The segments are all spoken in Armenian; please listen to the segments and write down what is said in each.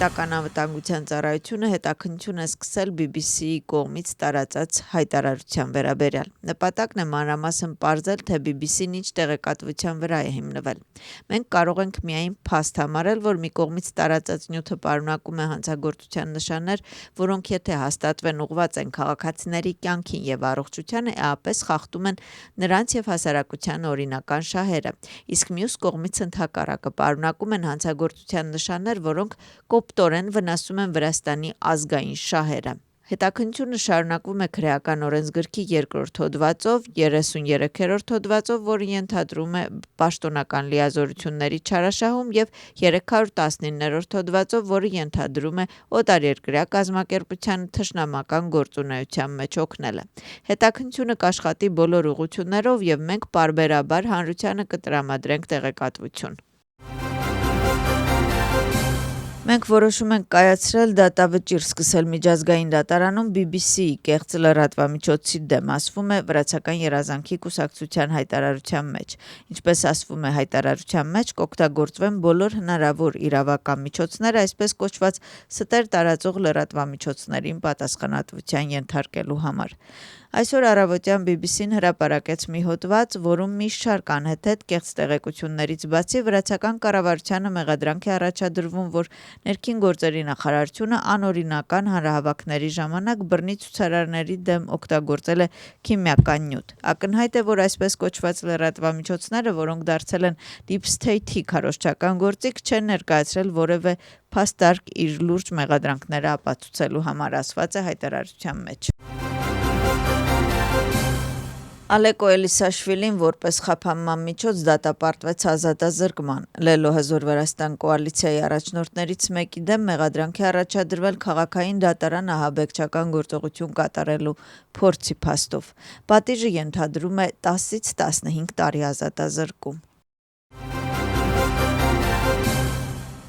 Պետական անվտանգության ծառայությունը հետաքննություն է սկսել BBC-ի կողմից տարածած հայտարարության վերաբերյալ։ Նպատակն է մանրամասն պարզել, թե BBC-ն ինչ տեղեկատվության վրա է հիմնվել։ Մենք կարող ենք միայն փաստ համարել, որ մի կողմից տարածած նյութը պարունակում է հանցագործության նշաններ, որոնք եթե հաստատվեն ուղղված են քաղաքացիների կյանքին եւ առողջությանը, էապես խախտում են նրանց եւ հասարակության օրինական շահերը։ Իսկ մյուս կողմից ընդհակառակը պարունակում են հանցագործության նշաններ, որոնք կոպտորեն վնասում են Վրաստանի ազգային շահերը։ Հետաքննությունը շարունակվում է քրեական օրենսգրքի 2-րդ հոդվածով, 33-րդ հոդվածով, որը ենթադրում է պաշտոնական լիազորությունների չարաշահում, եւ 319-րդ հոդվածով, որը ենթադրում է օտարերկրյա կազմակերպության թշնամական գործունեության մեջ օգնելը։ Հետաքննությունը կաշխատի բոլոր ուղղություններով եւ մենք պարբերաբար հանրությանը կտրամադրենք տեղեկատվություն։ Մենք որոշում ենք կայացրել դատավճիռ սկսել միջազգային դատարանում BBC-ի կեղծ լրատվամիջոցի դեմ, ասվում է Վրացական երազանքի կուսակցության հայտարարության մեջ։ Ինչպես ասվում է հայտարարության մեջ, կօգտագործվեն բոլոր հնարավոր իրավական միջոցներ, այսպես կոչված ստեր տարածող լրատվամիջոցներին պատասխանատվության ենթարկելու համար։ Այսօր առավոտյան BBC-ն հրապարակեց մի հոդված, որում մի շարք անհեթեթ կեղծ տեղեկություններից բացի վրացական կառավարությանը մեղադրանք է առաջադրվում, որ ներքին գործերի նախարարությունը անօրինական հանրահավաքների ժամանակ բռնի ցուցարարների դեմ օգտագործել է քիմիական նյութ։ Ակնհայտ է, որ այսպես կոչված լրատվամիջոցները, որոնք դարձել են Deep State-ի քարոզչական գործիք, չեն ներկայացրել որևէ փաստարկ իր լուրջ մեղադրանքները ապացուցելու համար, ասված է հայտարարության մեջ։ Ալեկո Էլիսաշվիլին որպես խափանման միջոց դատապարտվեց ազատազրկման։ Լելո Հզոր Վրաստան կոալիցիայի առաջնորդներից մեկի դեմ մեղադրանք է առաջադրվել քաղաքային դատարան ահաբեկչական գործողություն կատարելու փորձի փաստով։ Պատիժը ենթադրում է 10-ից 15 տարի ազատազրկում։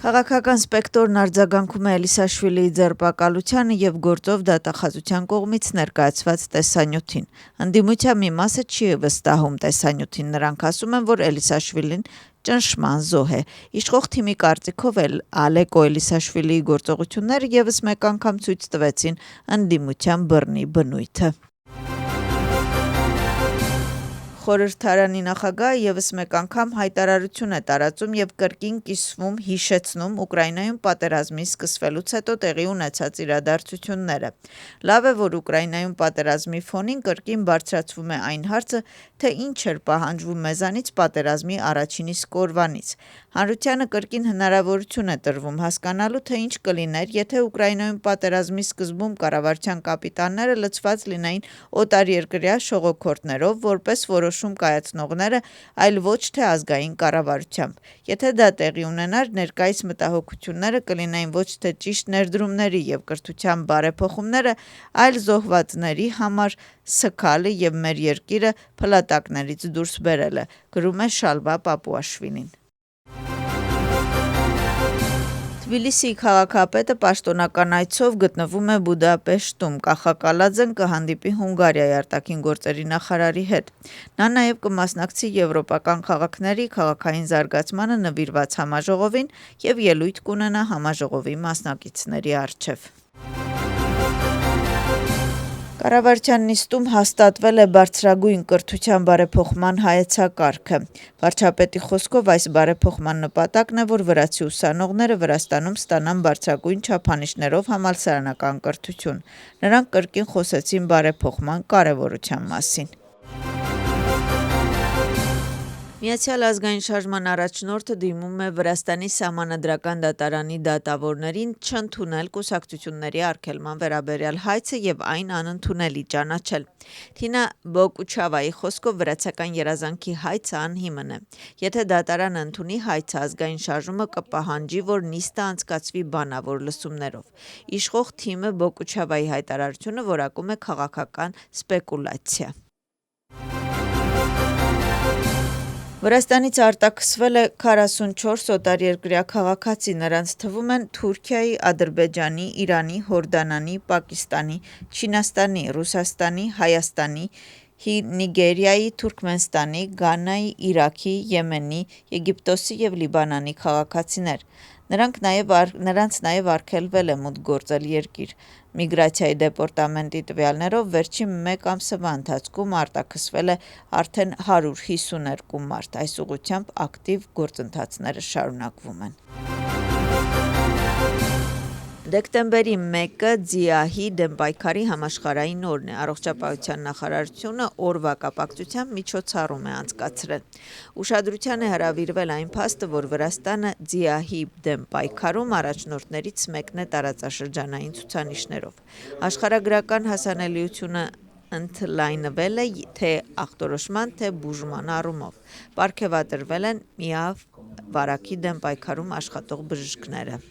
Քաղաքական սպեկտրն արձագանքում է Էլիսաշվիլիի ձերբակալությանը եւ գործով դատախազության կողմից ներկայացված տեսանյութին։ Ընդդիմության մի մասը չի վստահում տեսանյութին, նրանք ասում են, որ Էլիսաշվիլին ճնշման զոհ է։ Իշխող թիմի կարծիքով Ալեկո Էլիսաշվիլիի գործողությունները եւս մեկ անգամ ցույց տվեցին ընդդիմության բռնի բնույթը։ Խորհրդարանի նախագահը եւս մեկ անգամ հայտարարություն է տարածում եւ կրկին կիսվում հիշեցնում Ուկրաինայում պատերազմի սկսվելուց հետո տեղի ունեցած իրադարձությունները։ Լավ է, որ Ուկրաինայում պատերազմի ֆոնին կրկին բարձրացվում է այն հարցը, թե ինչ էր պահանջվում մեզանից պատերազմի առաջին իսկ օրվանից։ Հանրությանը կրկին հնարավորություն է տրվում հասկանալու, թե ինչ կլիներ, եթե Ուկրաինայում պատերազմի սկզբում կառավարության կապիտանները լցված լինեին օտարերկրյա շողոքորթներով, որպես որոշում կայացնողները, այլ ոչ թե ազգային կառավարությամբ։ Եթե դա տեղի ունենար, ներկայիս մտահոգությունները կլինեին ոչ թե ճիշտ ներդրումների եւ կրթության բարեփոխումները, այլ զոհվածների համար սգալը եւ մեր երկիրը փլատակներից դուրս բերելը, գրում է Շալվա Պապուաշվիլին։ Թբիլիսիի քաղաքապետը պաշտոնական այցով գտնվում է Բուդապեշտում։ Կախակալաձեն կհանդիպի Հունգարիայի արտաքին գործերի նախարարի հետ։ Նա նաև կմասնակցի եվրոպական քաղաքների քաղաքային զարգացմանը նվիրված համաժողովին եւ ելույթ կունենա համաժողովի մասնակիցների առջև։ Կառավարության նիստում հաստատվել է բարձրագույն կրթության բարեփոխման հայեցակարգը։ Վարչապետի խոսքով այս բարեփոխման նպատակն է, որ վրացի ուսանողները Վրաստանում ստանան բարձրագույն չափանիշներով համալսարանական կրթություն։ Նրանք կրկին խոսեցին բարեփոխման կարևորության մասին։ Միացյալ ազգային շարժման առաջնորդը դիմում է Վրաստանի սահմանադրական դատարանի դատավորներին չընդունել կուսակցությունների արգելման վերաբերյալ հայցը եւ այն անընդունելի ճանաչել։ Թինա Բոկուչավայի խոսքով վրացական երազանքի հայցը անհիմն է։ Եթե դատարանը ընդունի հայցը, ազգային շարժումը կպահանջի, որ նիստը անցկացվի բանավոր լսումներով։ Իշխող թիմը Բոկուչավայի հայտարարությունը որակում է քաղաքական սպեկուլյացիա։ Վրաստանից արտաքսվել է 44 օտարերկրյա քաղաքացի, նրանց թվում են Թուրքիայի, Ադրբեջանի, Իրանի, Հորդանանի, Պակիստանի, Չինաստանի, Ռուսաստանի, Հայաստանի, Նիգերիայի, Թուրքմենստանի, Գանայի, Իրաքի, Եմենի, Եգիպտոսի եւ Լիբանանի քաղաքացիներ։ Նրանց նաև արգելվել է մուտք գործել երկիր։ Միգրացիայի դեպարտամենտի տվյալներով վերջին մեկ ամսվա ընթացքում արտաքսվել է արդեն 152 մարդ, այս ուղղությամբ ակտիվ գործընթացները շարունակվում են։ Դեկտեմբերի 1-ը ՁԻԱՀ-ի դեմ պայքարի համաշխարհային օրն է։ Առողջապահության նախարարությունը օրվա կապակցությամբ միջոցառում է անցկացրել։ Ուշադրության է հրավիրվել այն փաստը, որ Վրաստանը ՁԻԱՀ-ի դեմ պայքարում առաջնորդներից մեկն է տարածաշրջանային ցուցանիշներով։ Աշխարհագրական հասանելիությունը ընդլայնվել է թե ախտորոշման, թե բուժման առումով։ Պարգևատրվել են միավ վարակի դեմ պայքարում աշխատող բժիշկները։